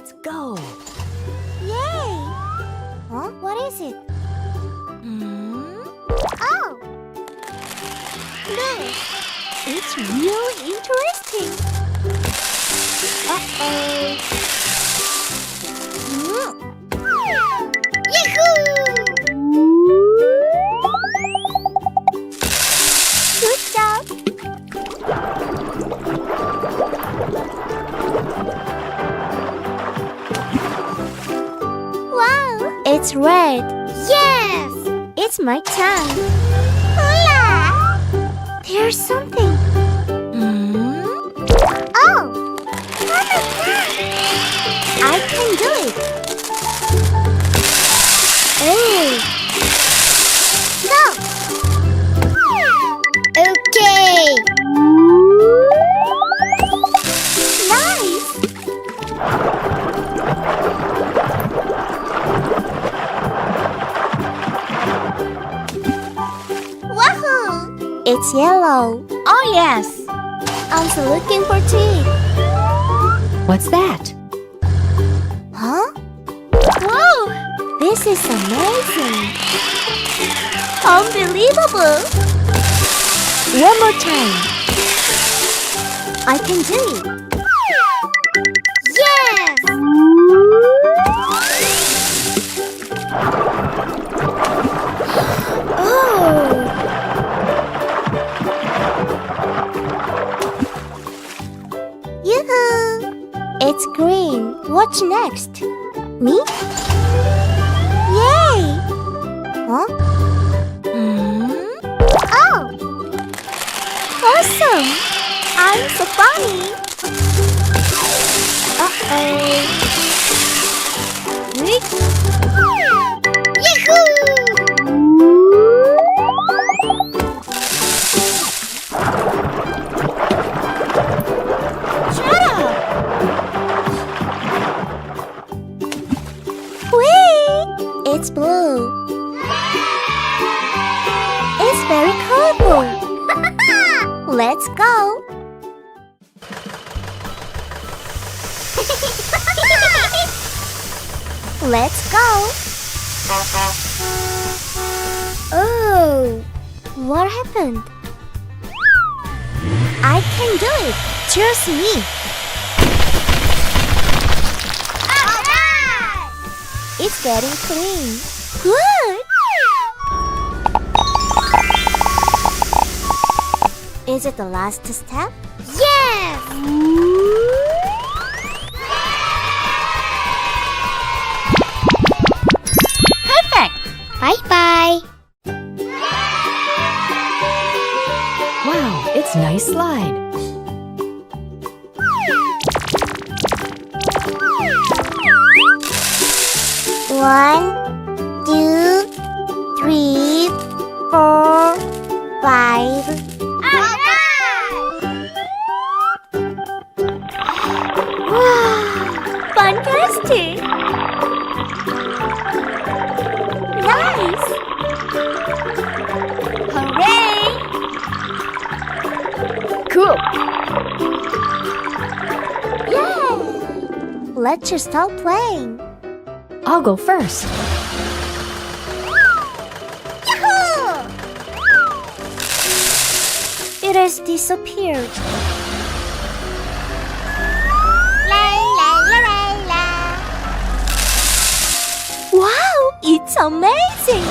Let's go. Yay! Huh? What is it? Oh! Look! It's really interesting. Uh-oh. Yahoo! Good job! Wow! It's red. Yes! It's my tongue. Hola! There's something. Oh! I can do it. Oh! Go! Okay! Nice! Wahoo! It's yellow. Oh, yes. I'm still looking for teeth. What's that? Huh? Whoa! This is amazing! Unbelievable! One more time. I can do it. Yes! Oh! Yoo-hoo! It's green. What's next? Me? Yay! Huh? Oh! Awesome! I'm so funny! Uh-oh! Shut up! Whee! It's blue. It's very colorful. Let's go. Let's go. Oh, what happened? I can do it. Trust me. It's getting clean. Good. Is it the last step? Yes! Perfect. Bye-bye. Wow, it's nice slide. One, 2, 3, 4, 5. Wow! Fantastic! Nice! Hooray! Cool. Yay! Let's just start playing. I'll go first. Yahoo! It has disappeared. Wow, it's amazing!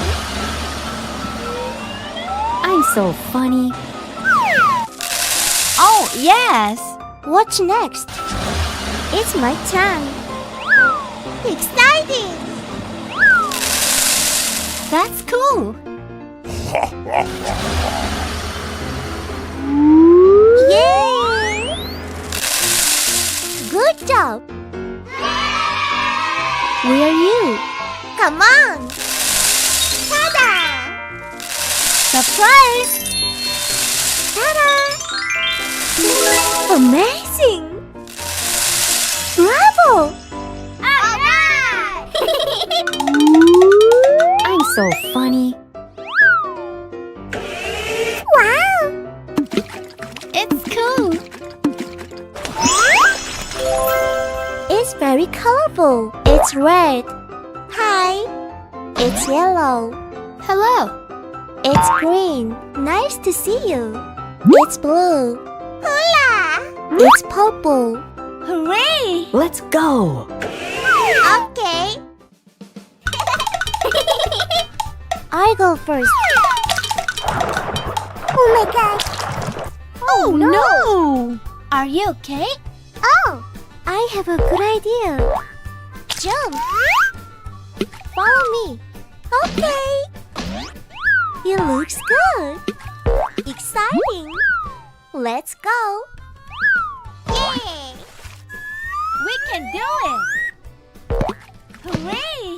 I'm so funny. Oh, yes. What's next? It's my turn. Exciting! That's cool. Yay! Good job! Where are you? Come on! Ta-da! Surprise! Ta-da! Amazing! Bravo! Alright! I'm so funny. Wow! It's cool. It's very very colorful. It's red. Hi. It's yellow. Hello. It's green. Nice to see you. It's blue. Hola. It's purple. Hooray! Let's go! Okay. I go first. Oh my god. Oh no! Are you okay? Oh, I have a good idea. Jump. Follow me. Okay. It looks good. Exciting. Let's go. Yay! We can do it! Hooray!